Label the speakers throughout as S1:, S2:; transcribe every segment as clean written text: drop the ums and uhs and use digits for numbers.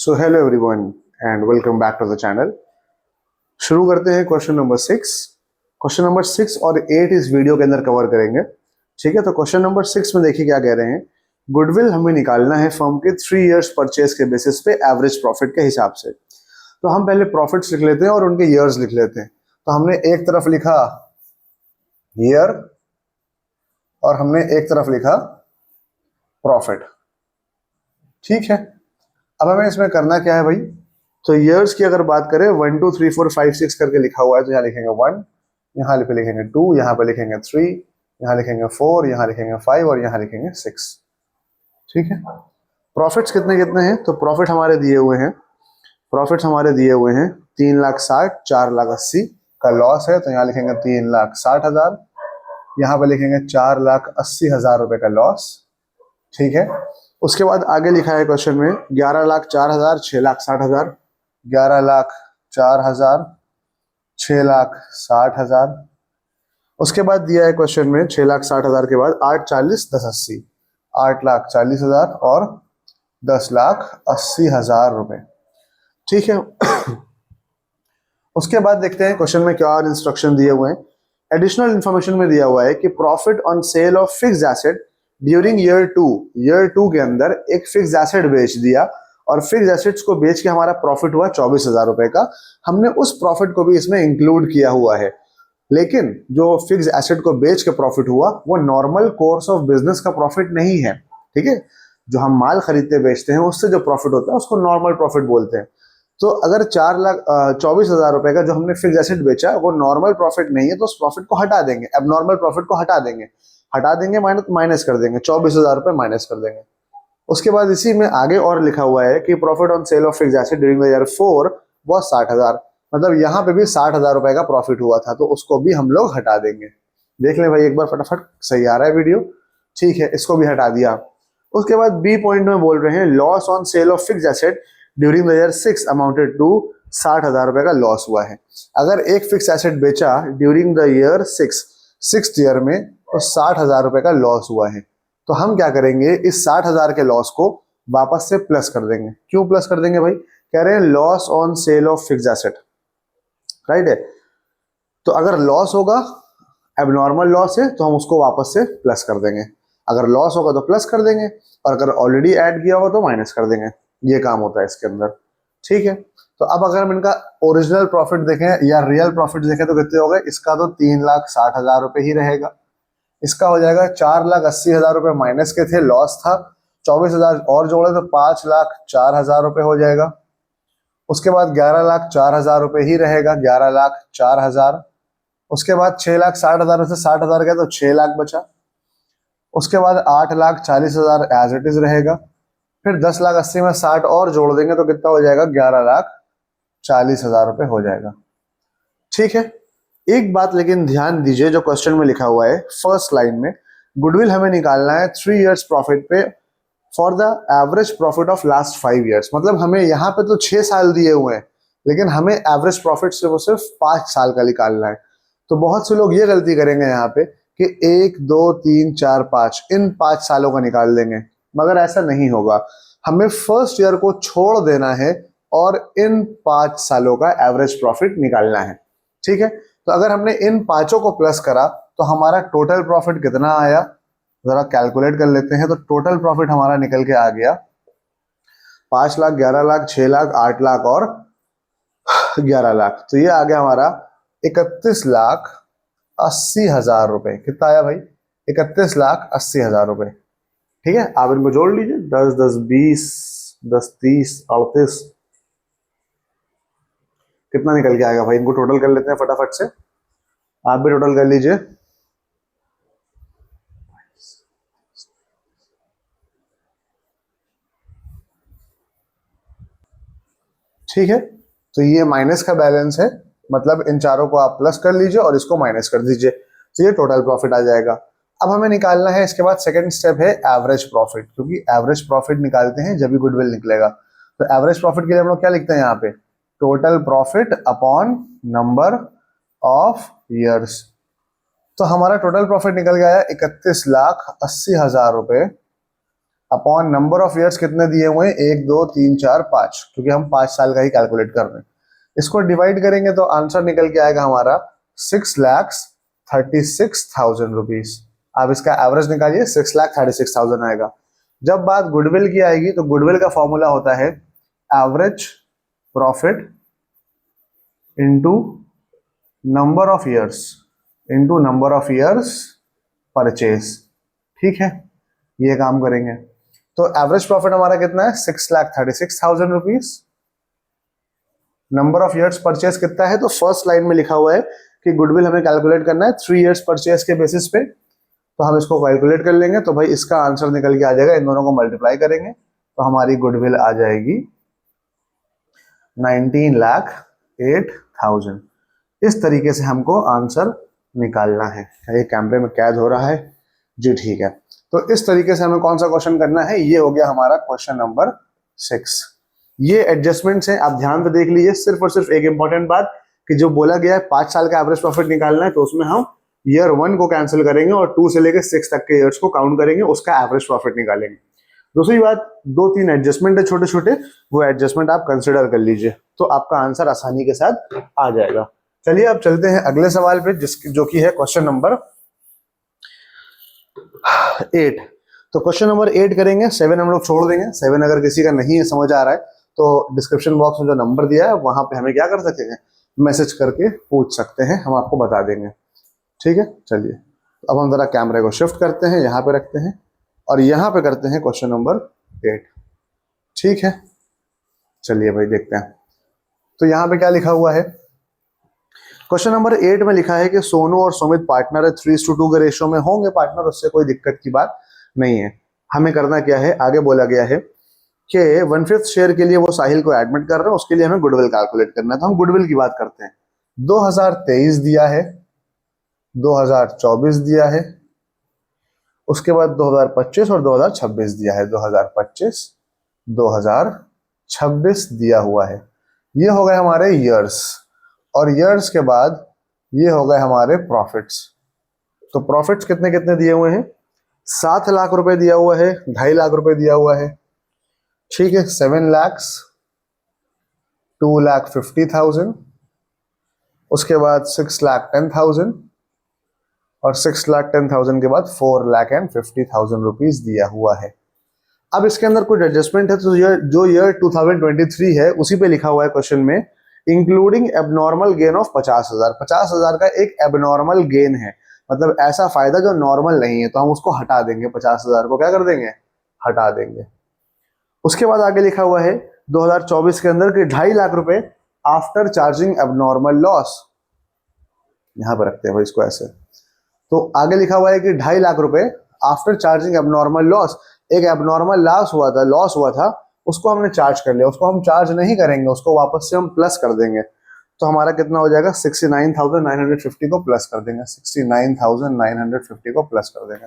S1: So hello everyone and welcome back to the channel. शुरू करते हैं क्वेश्चन नंबर 6। क्वेश्चन नंबर 6 और 8 इस वीडियो के अंदर कवर करेंगे। ठीक है, तो क्वेश्चन नंबर 6 में देखिए क्या कह रहे हैं। गुडविल हमें निकालना है फर्म के 3 इयर्स परचेज के बेसिस पे एवरेज प्रॉफिट के हिसाब से। तो हम पहले प्रॉफिट्स लिख लेते हैं और उनके ईयर्स लिख लेते हैं। तो हमने एक तरफ लिखा ईयर और हमने एक तरफ लिखा प्रॉफिट। ठीक है, अब हमें इसमें करना क्या है भाई। तो ईयर्स की अगर बात करें 1 2 3 4 5 6 करके लिखा हुआ है, तो यहाँ लिखेंगे 1, यहाँ पे लिखेंगे 2, यहाँ पे लिखेंगे 3, यहाँ लिखेंगे 4, यहाँ लिखेंगे 5 और यहाँ लिखेंगे 6। ठीक है, प्रॉफिट्स कितने कितने हैं। तो प्रॉफिट हमारे दिए हुए हैं, 3,60,000, 4,80,000 का लॉस है, तो यहाँ लिखेंगे 3,60,000, यहाँ पे लिखेंगे 4,80,000 रुपए का लॉस। ठीक है, उसके बाद आगे लिखा है क्वेश्चन में 11,04,000, 6,60,000, 11,04,000, 6,60,000। उसके बाद दिया है क्वेश्चन में 6,60,000 के बाद 8,40,10,80, 8,40,000 और 10,80,000 रुपए। ठीक है, उसके बाद देखते हैं क्वेश्चन में क्या और इंस्ट्रक्शन दिए हुए हैं। एडिशनल इंफॉर्मेशन में दिया हुआ है कि profit on sale of fixed asset during year two के अंदर एक फिक्स एसेट बेच दिया और फिक्स एसेट्स को बेच के हमारा प्रॉफिट हुआ 24,000 रुपए का। हमने उस प्रॉफिट को भी इसमें इंक्लूड किया हुआ है, लेकिन जो फिक्स एसेट को बेच के प्रॉफिट हुआ वो नॉर्मल कोर्स ऑफ बिजनेस का प्रॉफिट नहीं है। ठीक है, जो हम माल खरीदते बेचते हैं उससे जो प्रॉफिट होता है उसको नॉर्मल प्रॉफिट बोलते हैं। तो अगर 4,24,000 रुपए का जो हमने फिक्स एसेट बेचा वो नॉर्मल प्रॉफिट नहीं है, तो उस प्रॉफिट को हटा देंगे, अब नॉर्मल प्रॉफिट को हटा देंगे माइनस कर देंगे, 24,000 रुपए माइनस कर देंगे। उसके बाद इसी में आगे और लिखा हुआ है कि profit on sale of fix asset during the year 4 वो 60,000, मतलब यहाँ पे भी 60,000 रुपए का प्रॉफिट हुआ था, तो उसको भी हम लोग हटा देंगे। देख लें भाई एक बार फटाफट, सही आ रहा है वीडियो। ठीक है, इसको भी हटा दिया। उसके बाद बी पॉइंट में बोल रहे हैं loss on sale of fix asset during the year 6 amounted to 60,000 रुपए का लॉस हुआ है। अगर एक फिक्स एसेट बेचा ड्यूरिंग द ईयर 6 ईयर में तो 60,000 रुपए का लॉस हुआ है। तो हम क्या करेंगे, इस 60,000 के लॉस को वापस से प्लस कर देंगे। क्यों प्लस कर देंगे भाई, कह रहे हैं loss on sale of fix asset, right है। तो अगर लॉस होगा, एबनॉर्मल लॉस है, तो हम उसको वापस से प्लस कर देंगे। अगर लॉस होगा तो प्लस कर देंगे और अगर ऑलरेडी ऐड किया होगा तो माइनस कर देंगे। ये काम होता है इसके अंदर। ठीक है, तो अब अगर हम इनका ओरिजिनल प्रॉफिट देखें या रियल प्रॉफिट देखें तो कितने हो गए, इसका तो 3,60,000 रुपए ही रहेगा। इसका हो जाएगा 4,80,000 रुपए माइनस के थे, लॉस था, 24,000 और जोड़े तो 5,04,000 रुपए हो जाएगा। उसके बाद 11,04,000 रुपए ही रहेगा, 11,04,000। उसके बाद 6,60,000 में से 60,000 गया तो 6 लाख बचा। उसके बाद 8,40,000 एज इट इज रहेगा। फिर 10,80,000 में 60 और जोड़ देंगे तो कितना हो जाएगा, 11,40,000 रुपए हो जाएगा। ठीक है, एक बात लेकिन ध्यान दीजिए, जो क्वेश्चन में लिखा हुआ है फर्स्ट लाइन में, गुडविल हमें निकालना है 3 इयर्स प्रॉफिट पे for the average profit of last 5 years. मतलब हमें यहाँ पे तो 6 साल दिए हुए हैं, लेकिन हमें एवरेज प्रॉफिट सिर्फ 5 साल का निकालना है। तो बहुत से लोग ये गलती करेंगे यहाँ पे कि 1 2 3 4 5 इन 5 सालों का निकाल देंगे, मगर ऐसा नहीं होगा। हमें फर्स्ट ईयर को छोड़ देना है और इन 5 सालों का एवरेज प्रॉफिट निकालना है। ठीक है, तो अगर हमने इन पांचों को प्लस करा तो हमारा टोटल प्रॉफिट कितना आया, जरा कैलकुलेट कर लेते हैं। तो टोटल प्रॉफिट हमारा निकल के आ गया 5 लाख, 11 लाख, 6 लाख, 8 लाख और 11 लाख। तो ये आ गया हमारा 31,80,000 रुपए। कितना आया भाई, 31,80,000 रुपए। ठीक है, आप इनको जोड़ लीजिए, 10 10 20 10 30 38, कितना निकल के आएगा भाई, इनको टोटल कर लेते हैं फटाफट से। आप भी टोटल कर लीजिए। ठीक है, तो ये माइनस का बैलेंस है, मतलब इन चारों को आप प्लस कर लीजिए और इसको माइनस कर दीजिए, तो ये टोटल प्रॉफिट आ जाएगा। अब हमें निकालना है इसके बाद सेकंड स्टेप है एवरेज प्रॉफिट, क्योंकि एवरेज प्रॉफिट निकालते हैं जब भी गुडविल निकलेगा। तो एवरेज प्रॉफिट के लिए हम लोग क्या लिखते हैं यहाँ पे, total profit upon number of years. तो हमारा टोटल प्रॉफिट निकल गया है 31,80,000 रुपए अपॉन नंबर ऑफ ईयर्स कितने दिए हुए हैं, 1 2 3 4 5, क्योंकि हम 5 साल का ही कैलकुलेट कर रहे हैं। इसको डिवाइड करेंगे तो आंसर निकल के आएगा हमारा 6,36,000 रुपीज। आप इसका एवरेज निकालिए, 6,36,000 आएगा। जब बात गुडविल की आएगी तो गुडविल का फॉर्मूला होता है average profit into number of years into number of years purchase. ठीक है, ये काम करेंगे। तो एवरेज प्रॉफिट हमारा कितना है, 6,36,000 rupees. Number of years purchase कितना है, तो फर्स्ट लाइन में लिखा हुआ है कि गुडविल हमें कैलकुलेट करना है 3 इयर्स परचेज के बेसिस पे, तो हम इसको कैलकुलेट कर लेंगे। तो भाई इसका आंसर निकल के आ जाएगा, इन दोनों को मल्टीप्लाई करेंगे तो हमारी गुडविल आ जाएगी 19,08,000। इस तरीके से हमको आंसर निकालना है। ये कैमरे में कैद हो रहा है जी, ठीक है। तो इस तरीके से हमें कौन सा क्वेश्चन करना है, ये हो गया हमारा क्वेश्चन नंबर 6। ये एडजस्टमेंट्स हैं, आप ध्यान से देख लीजिए। सिर्फ और सिर्फ एक इंपॉर्टेंट बात कि जो बोला गया है 5 साल का एवरेज प्रॉफिट निकालना है, तो उसमें हम ईयर 1 को कैंसिल करेंगे और 2 से लेकर 6 तक के ईयर्स को काउंट करेंगे, उसका एवरेज प्रॉफिट निकालेंगे। दूसरी बात, 2-3 एडजस्टमेंट है छोटे छोटे, वो एडजस्टमेंट आप कंसिडर कर लीजिए, तो आपका आंसर आसानी के साथ आ जाएगा। चलिए अब चलते हैं अगले सवाल पे, जो कि है क्वेश्चन नंबर 8। तो क्वेश्चन नंबर 8 करेंगे, 7 हम लोग छोड़ देंगे। 7 अगर किसी का नहीं है समझ आ रहा है तो डिस्क्रिप्शन बॉक्स में जो नंबर दिया है वहां पे हमें क्या कर सकते हैं, मैसेज करके पूछ सकते हैं, हम आपको बता देंगे। ठीक है, चलिए अब हम जरा कैमरे को शिफ्ट करते हैं, यहाँ पे रखते हैं और यहाँ पे करते हैं क्वेश्चन नंबर 8। ठीक है, चलिए भाई देखते हैं। तो यहाँ पे क्या लिखा हुआ है, क्वेश्चन नंबर 8 में लिखा है कि सोनू और सुमित पार्टनर है, 3:2 के रेशियो में होंगे पार्टनर, उससे कोई दिक्कत की बात नहीं है। हमें करना क्या है, आगे बोला गया है कि 1/5 शेयर के लिए वो साहिल को एडमिट कर रहे हैं, उसके लिए हमें गुडविल कैलकुलेट करना है। तो हम गुडविल की बात करते हैं। 2023 दिया है, 2024 दिया है, उसके बाद 2025 और 2026 दिया है। 2025 2026 दिया हुआ है। ये हो गए हमारे ईयर्स, और ईयर्स के बाद ये हो गए हमारे प्रॉफिट्स। तो प्रॉफिट्स कितने कितने दिए हुए हैं, 7 लाख रुपए दिया हुआ है, 2.5 लाख रुपए दिया हुआ है। ठीक है, 7 lakhs, 2,50,000, उसके बाद 6,10,000 और 6,10,000 के बाद 4,50,000 रुपीज दिया हुआ है। अब इसके अंदर कुछ एडजस्टमेंट है, तो जो ईयर 2023 है उसी पे लिखा हुआ है क्वेश्चन में, इंक्लूडिंग एबनॉर्मल गेन ऑफ 50,000। 50,000 का एक एबनॉर्मल गेन है, मतलब ऐसा फायदा जो नॉर्मल नहीं है, तो हम उसको हटा देंगे। 50,000 को क्या कर देंगे, हटा देंगे। उसके बाद आगे लिखा हुआ है 2024 के अंदर कि 2.5 लाख रुपए आफ्टर चार्जिंग एबनॉर्मल लॉस। यहां पर रखते हैं भाई इसको ऐसे। तो आगे लिखा हुआ है कि 2.5 लाख रुपए आफ्टर चार्जिंग एबनॉर्मल लॉस। एक एबनॉर्मल लॉस हुआ था, उसको हमने चार्ज कर लिया, उसको हम चार्ज नहीं करेंगे, उसको वापस से हम प्लस कर देंगे। तो हमारा कितना हो जाएगा, 69,950 को प्लस कर देंगे, 69,950 को प्लस कर देंगे।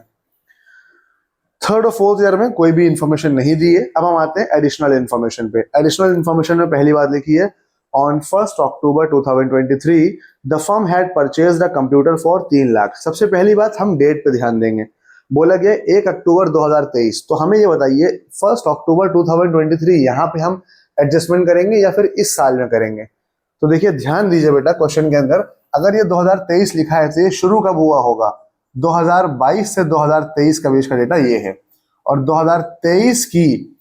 S1: थर्ड और फोर्थ ईयर में कोई भी इंफॉर्मेशन नहीं दी है। अब हम आते हैं एडिशनल इन्फॉर्मेशन पे। एडिशनल इन्फॉर्मेशन में पहली बात लिखी है, on 1 October 2023 the firm had purchased a computer for 3 lakh. सबसे पहली बात हम डेट पे ध्यान देंगे। बोला गया 1 अक्टूबर 2023, तो हमें ये बताइए 1 अक्टूबर 2023 यहाँ पे हम एडजस्टमेंट करेंगे या फिर इस साल में करेंगे। तो देखिए ध्यान दीजिए बेटा, क्वेश्चन के अंदर अगर ये 2023 लिखा है तो ये शुरू कब हुआ होगा, 2022 से 2023 का बीच का डेटा ये है, और 2023 की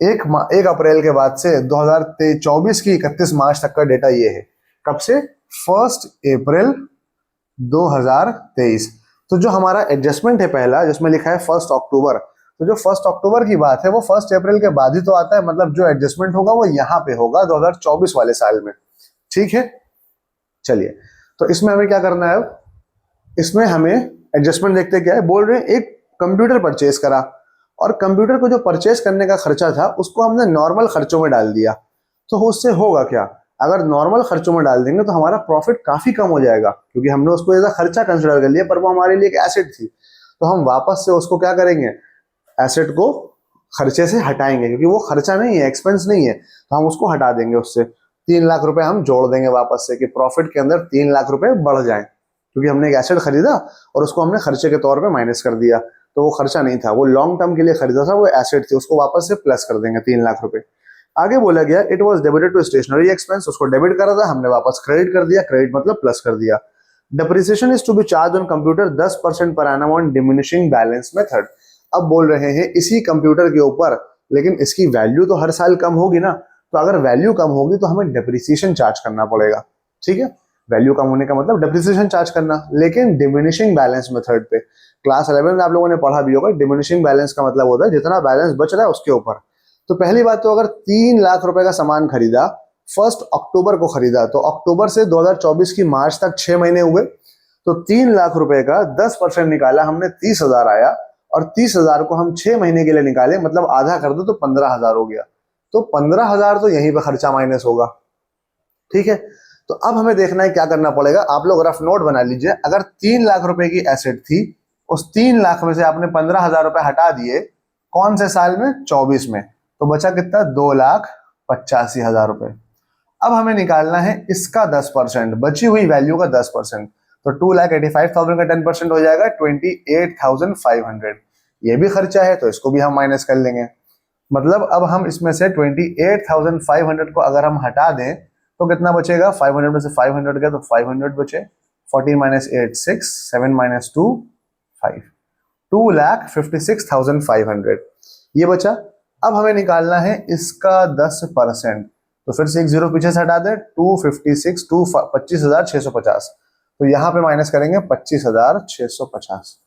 S1: 1 अप्रैल के बाद से 2024 की 31 मार्च तक का डेटा ये है। कब से, 1 अप्रैल 2023। तो जो हमारा एडजस्टमेंट है पहला, जिसमें लिखा है 1 अक्टूबर, तो जो 1 अक्टूबर की बात है वो 1 अप्रैल के बाद ही तो आता है, मतलब जो एडजस्टमेंट होगा वो यहाँ पे होगा 2024 वाले साल में। ठीक है, चलिए तो इसमें हमें क्या करना है, इसमें हमें एडजस्टमेंट देखते क्या है। बोल रहे हैं एक कंप्यूटर परचेज करा, और कंप्यूटर को जो परचेज करने का खर्चा था उसको हमने नॉर्मल खर्चों में डाल दिया। तो उससे होगा क्या, अगर नॉर्मल खर्चों में डाल देंगे तो हमारा प्रॉफिट काफी कम हो जाएगा, क्योंकि हमने उसको एज अ खर्चा कंसिडर कर लिया, पर वो हमारे लिए एक एसेट थी। तो हम वापस से उसको क्या करेंगे, एसेट को खर्चे से हटाएंगे, क्योंकि वो खर्चा नहीं है, एक्सपेंस नहीं है, तो हम उसको हटा देंगे। उससे 3 लाख रुपए हम जोड़ देंगे वापस से, कि प्रॉफिट के अंदर 3 लाख रुपए बढ़ जाए, क्योंकि हमने एक एसेट खरीदा और उसको हमने खर्चे के तौर पे माइनस कर दिया। तो वो खर्चा नहीं था, वो लॉन्ग टर्म के लिए खरीदा था, वो एसेट थी, उसको वापस से प्लस कर देंगे 3 लाख रुपए। आगे बोला गया it was debited to stationery expense, उसको डेबिट करा था, हमने वापस क्रेडिट कर दिया, क्रेडिट मतलब प्लस कर दिया। Depreciation is to be charge on computer 10% पर annum on diminishing balance method. अब बोल रहे हैं इसी कंप्यूटर के ऊपर, लेकिन इसकी वैल्यू तो हर साल कम होगी ना, तो अगर वैल्यू कम होगी तो हमें डेप्रिसिएशन चार्ज करना पड़ेगा, ठीक है। वैल्यू कम होने का मतलब डेप्रिसिएशन चार्ज करना, लेकिन डिमिनिशिंग बैलेंस मेथड पे। क्लास 11 में आप लोगों ने पढ़ा भी होगा, डिमिनिशिंग बैलेंस का मतलब होता है जितना बैलेंस बच रहा है उसके ऊपर। तो पहली बात तो अगर 3 लाख रुपए का सामान खरीदा, 1 अक्टूबर को खरीदा, तो अक्टूबर से 2024 की मार्च तक 6 महीने हुए, तो 3 लाख रुपए का 10% निकाला हमने, 30,000 आया, और 30,000 को हम 6 महीने के लिए निकाले, मतलब आधा कर दो तो 15,000 हो गया। तो 15,000 तो यहीं पे खर्चा माइनस होगा, ठीक है। तो अब हमें देखना है क्या करना पड़ेगा, आप लोग रफ नोट बना लीजिए। अगर 3 लाख रुपए की एसेट थी, उस 3 लाख में से आपने 15,000 रुपए हटा दिए, कौन से साल में? 24 में, तो बचा कितना? 2,85,000 रुपए। अब हमें निकालना है इसका 10%, बची हुई वैल्यू का 10%। तो 2,85,000 का 10% हो जाएगा 28,500। ये भी खर्चा है तो इसको भी हम माइनस कर लेंगे। मतलब अब हम इसमें से 28,500 को अगर हम हटा दें तो कितना बचेगा? 500 में से 500 गया तो 500 बचे, 14 माइनस 8 6, 7 माइनस 2 5, 2,56,500 ये बचा। अब हमें निकालना है इसका 10%, तो फिर से एक जीरो पीछे से हटा दे, 256, 25,650, तो यहाँ पे माइनस करेंगे 25,650।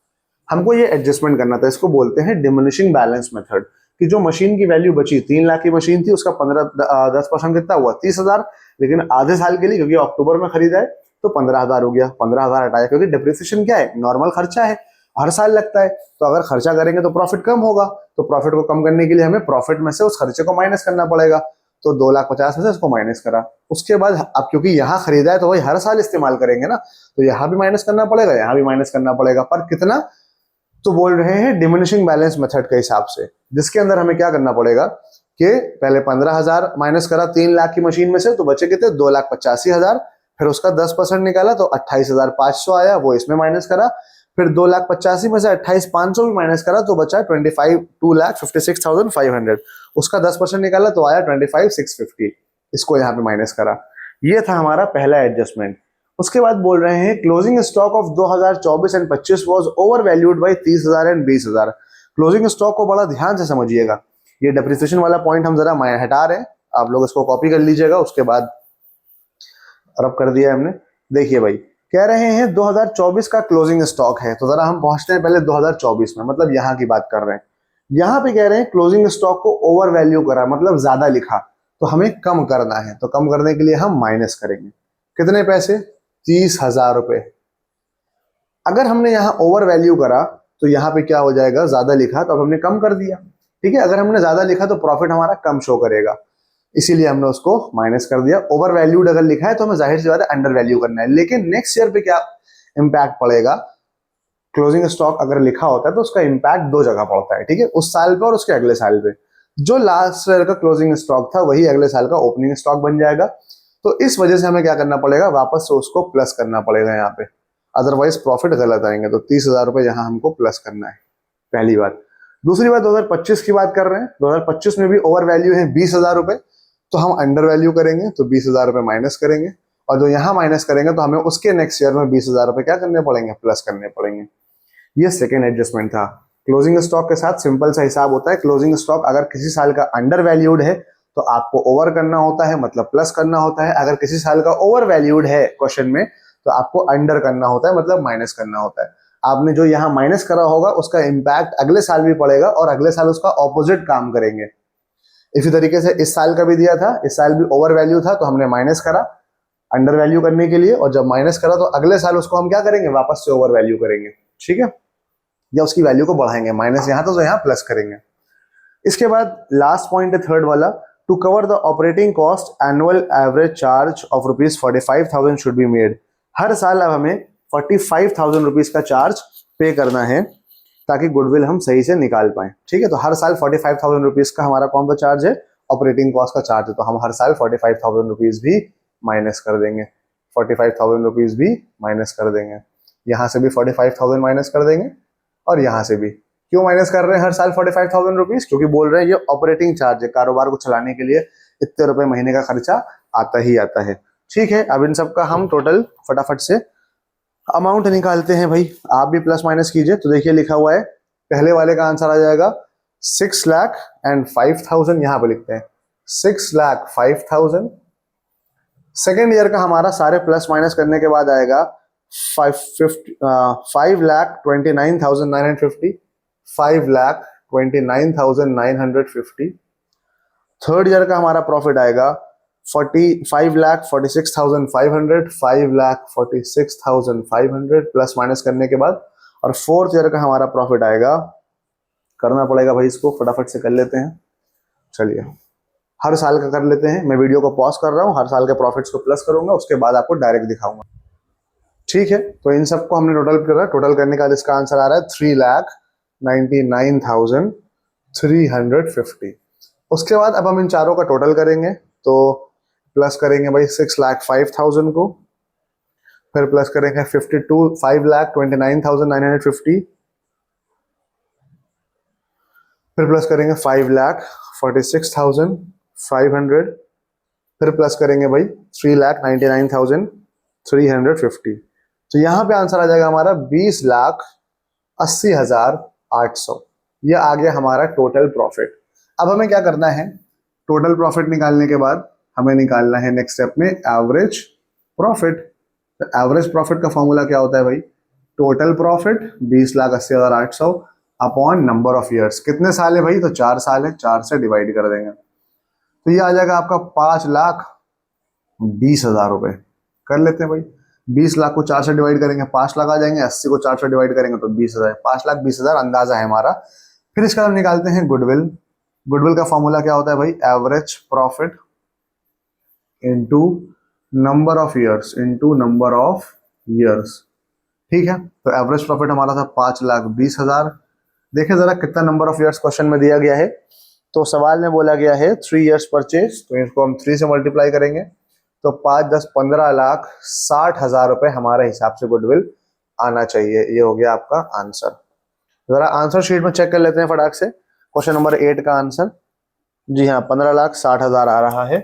S1: हमको ये एडजस्टमेंट करना था, इसको बोलते हैं डिमिनिशिंग बैलेंस मेथड, कि जो मशीन की वैल्यू बची, 3 लाख की मशीन थी, उसका 10% कितना हुआ? 30,000, लेकिन आधे साल के लिए, क्योंकि अक्टूबर में खरीदा है, तो 15,000 हो गया, 15,000 हटाया, क्योंकि डिप्रिसिएशन क्या है? नॉर्मल खर्चा है, हर साल लगता है, तो अगर खर्चा करेंगे तो प्रॉफिट कम होगा, तो प्रॉफिट को कम करने के लिए हमें प्रॉफिट में से उस खर्चे को माइनस करना पड़ेगा। तो 2,50,000 में से उसको माइनस करा, उसके बाद अब क्योंकि यहाँ खरीदा है तो वही हर साल इस्तेमाल करेंगे ना, तो यहाँ भी माइनस करना पड़ेगा, यहाँ भी माइनस करना पड़ेगा, पर कितना? तो बोल रहे हैं डिमिनिशिंग बैलेंस मेथड के हिसाब से, जिसके अंदर हमें क्या करना पड़ेगा कि पहले 15,000 माइनस करा 3 लाख की मशीन में से, तो बचे कितने? 2,85,000। फिर उसका 10% निकाला तो 28,500 आया, वो इसमें माइनस करा। फिर 2,85,000 में से 28,500 भी माइनस करा तो बचा 2,56,500। उसका 10% निकाला तो आया 25,650, इसको यहाँ पे माइनस करा। ये था हमारा पहला एडजस्टमेंट। उसके बाद बोल रहे हैं closing stock of 2024 and 25 was over valued by 30,000 and 20,000। Closing stock को बड़ा ध्यान से समझिएगा, ये डेप्रिसिएशन वाला पॉइंट हम जरा हटा रहे हैं, आप लोग इसको कॉपी कर लीजिएगा। उसके बाद रब कर दिया हमने। देखिए भाई, कह रहे हैं 2024 का क्लोजिंग स्टॉक है, तो जरा हम पहुंचते हैं पहले 2024 में, मतलब यहाँ की बात कर रहे हैं। यहाँ पे कह रहे हैं क्लोजिंग स्टॉक को ओवर वैल्यू करा, मतलब ज्यादा लिखा, तो हमें कम करना है। तो कम करने के लिए हम माइनस करेंगे, कितने पैसे? 30,000 रुपए। अगर हमने यहाँ ओवर वैल्यू करा तो यहाँ पे क्या हो जाएगा? ज्यादा लिखा तो अब हमने कम कर दिया, ठीक है। अगर हमने ज्यादा लिखा तो प्रॉफिट हमारा कम शो करेगा, इसीलिए हमने उसको माइनस कर दिया। ओवर वैल्यूड अगर लिखा है तो हमें जाहिर सी बात है अंडर वैल्यू करना है। लेकिन नेक्स्ट ईयर पे क्या इंपैक्ट पड़ेगा? क्लोजिंग स्टॉक अगर लिखा होता है तो उसका इंपैक्ट दो जगह पड़ता है, ठीक है, उस साल पे और उसके अगले साल पे। जो लास्ट ईयर का क्लोजिंग स्टॉक था वही अगले साल का ओपनिंग स्टॉक बन जाएगा, तो इस वजह से हमें क्या करना पड़ेगा? वापस से उसको प्लस करना पड़ेगा यहाँ पे, अदरवाइज प्रॉफिट गलत आएंगे। तो 30,000 रुपए यहाँ हमको प्लस करना है, पहली बात। दूसरी बात, 2025 की बात कर रहे हैं, 2025 में भी ओवर वैल्यू है 20,000 रुपए, तो हम अंडर वैल्यू करेंगे, तो 20,000 रुपए माइनस करेंगे, और जो यहाँ माइनस करेंगे तो हमें उसके नेक्स्ट ईयर में 20,000 रुपए क्या करने पड़ेंगे? प्लस करने पड़ेंगे। ये सेकेंड एडजस्टमेंट था। क्लोजिंग स्टॉक के साथ सिंपल सा हिसाब होता है, क्लोजिंग स्टॉक अगर किसी साल का अंडर वैल्यूड है तो आपको ओवर करना होता है, मतलब प्लस करना होता है। अगर किसी साल का ओवर वैल्यूड है क्वेश्चन में तो आपको अंडर करना होता है, मतलब माइनस करना होता है। आपने जो यहाँ माइनस करा होगा उसका इंपैक्ट अगले साल भी पड़ेगा, और अगले साल उसका ऑपोजिट काम करेंगे। इसी तरीके से इस साल का भी दिया था, इस साल भी ओवर वैल्यू था तो हमने माइनस करा अंडर वैल्यू करने के लिए, और जब माइनस करा तो अगले साल उसको हम क्या करेंगे? वापस से ओवर वैल्यू करेंगे, ठीक है, या उसकी वैल्यू को बढ़ाएंगे, माइनस यहाँ तो यहाँ प्लस करेंगे। इसके बाद लास्ट पॉइंट है थर्ड वाला, to cover the operating cost annual average charge of ₹45,000 should be made. हर साल अब हमें 45,000 रुपीज का चार्ज पे करना है ताकि गुडविल हम सही से निकाल पाए, ठीक है। तो हर साल 45,000 रुपीज का हमारा कौन सा चार्ज है? ऑपरेटिंग कॉस्ट का चार्ज है, तो हम हर साल 45,000 रुपीज भी माइनस कर देंगे, 45,000 रुपीज भी माइनस कर देंगे, यहाँ से भी 45,000 माइनस कर देंगे, और यहाँ से भी क्यों माइनस कर रहे हैं हर साल 45,000 रुपीज? क्योंकि बोल रहे हैं ये ऑपरेटिंग चार्ज है, कारोबार को चलाने के लिए इतने रुपए महीने का खर्चा आता ही आता है। ठीक है, अब इन सब का हम टोटल फटाफट से अमाउंट निकालते हैं भाई। आप भी प्लस माइनस कीजिए। तो देखिए लिखा हुआ है, पहले वाले का आंसर आ जाएगा 6,05,000, यहां पे लिखते हैं 6,05,000। सेकेंड ईयर का हमारा सारे प्लस माइनस करने के बाद आएगा 5,29,950, 5,29,950। थर्ड ईयर का हमारा प्रॉफिट आएगा 5,46,500, 5,46,500 प्लस माइनस करने के बाद। और फोर्थ ईयर का हमारा प्रॉफिट आएगा, करना पड़ेगा भाई इसको, फटाफट से कर लेते हैं। चलिए हर साल का कर लेते हैं। मैं वीडियो को पॉज कर रहा हूँ, हर साल के प्रॉफिट्स को प्लस करूंगा, उसके बाद आपको डायरेक्ट दिखाऊंगा। ठीक है, तो इन सबको हमने टोटल करा। टोटल करने का इसका आंसर आ रहा है 3,99,350। उसके बाद अब हम इन चारों का टोटल करेंगे, तो प्लस करेंगे भाई 6,05,000 को, फिर प्लस करेंगे 5,29,950, फिर प्लस करेंगे 5,46,500, फिर प्लस करेंगे भाई 3,99,350। तो यहां पे आंसर आ जाएगा हमारा 20,80,800। यह आ गया हमारा टोटल प्रॉफिट। अब हमें क्या करना है, टोटल प्रॉफिट निकालने के बाद हमें निकालना है नेक्स्ट स्टेप में एवरेज प्रॉफिट। तो एवरेज प्रॉफिट का फॉर्मूला क्या होता है भाई, total profit 20,80,800 upon number of years. कितने साल है भाई, तो 4 साल है, 4 से डिवाइड कर देंगे तो ये आ जाएगा आपका 5,20,000 रुपए। कर लेते हैं भाई, 20 लाख को 4 से डिवाइड करेंगे 5 लाख आ जाएंगे, 80 को 4 से डिवाइड करेंगे तो 20,000, 5,20,000 अंदाजा है हमारा। फिर इसका हम निकालते हैं गुडविल। गुडविल का फॉर्मूला क्या होता है भाई, average profit into number of years, into number of years. ठीक है, तो एवरेज प्रॉफिट हमारा था 5,20,000। देखिए जरा कितना नंबर ऑफ ईयर्स क्वेश्चन में दिया गया है। तो सवाल में बोला गया है 3 ईयर्स परचेज, तो इसको हम 3 से मल्टीप्लाई करेंगे तो 5, 10, 15,60,000 रुपए हमारे हिसाब से गुडविल आना चाहिए। ये हो गया आपका आंसर। जरा आंसर शीट में चेक कर लेते हैं फटाक से। क्वेश्चन नंबर 8 का आंसर, जी हाँ 15,60,000 आ रहा है।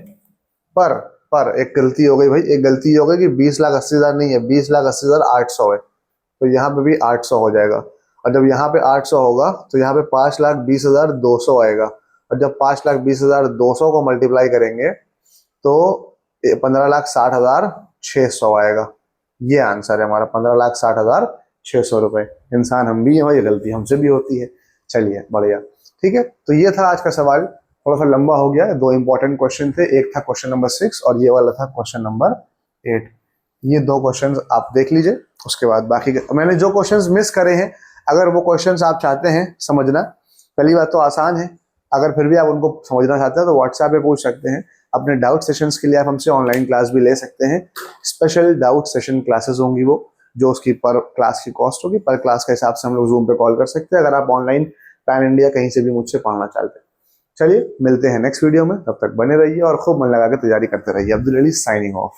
S1: पर एक गलती हो गई भाई, एक गलती हो गई कि 20,80,000 नहीं है, 20,80,800 है। तो यहाँ पे भी 800 हो जाएगा, और जब यहाँ पे 800 होगा तो यहाँ पे 5,20,200 आएगा, और जब 5,20,200 को मल्टीप्लाई करेंगे तो 15,60,600 आएगा। ये आंसर है हमारा, 15,60,600 रुपए। इंसान हम भी हैं भाई, गलती हमसे भी होती है। चलिए बढ़िया, ठीक है। तो ये था आज का सवाल, थोड़ा सा लंबा हो गया। 2 इंपॉर्टेंट क्वेश्चन थे, एक था क्वेश्चन नंबर 6 और ये वाला था क्वेश्चन नंबर 8। ये 2 क्वेश्चंस आप देख लीजिए, उसके बाद बाकी मैंने जो क्वेश्चंस मिस करे हैं, अगर वो क्वेश्चंस आप चाहते हैं समझना, पहली बात तो आसान है, अगर फिर भी आप उनको समझना चाहते हैं तो व्हाट्सएप पे पूछ सकते हैं। अपने डाउट सेशंस के लिए आप हमसे ऑनलाइन क्लास भी ले सकते हैं। स्पेशल डाउट सेशन क्लासेस होंगी वो, जो उसकी पर क्लास की कॉस्ट होगी, पर क्लास के हिसाब से हम लोग जूम पे कॉल कर सकते हैं, अगर आप ऑनलाइन पैन इंडिया कहीं से भी मुझसे पढ़ना चाहते हैं। चलिए मिलते हैं नेक्स्ट वीडियो में, तब तक बने रहिए और खूब मन लगा के तैयारी करते रहिए। Abdul Ali signing off.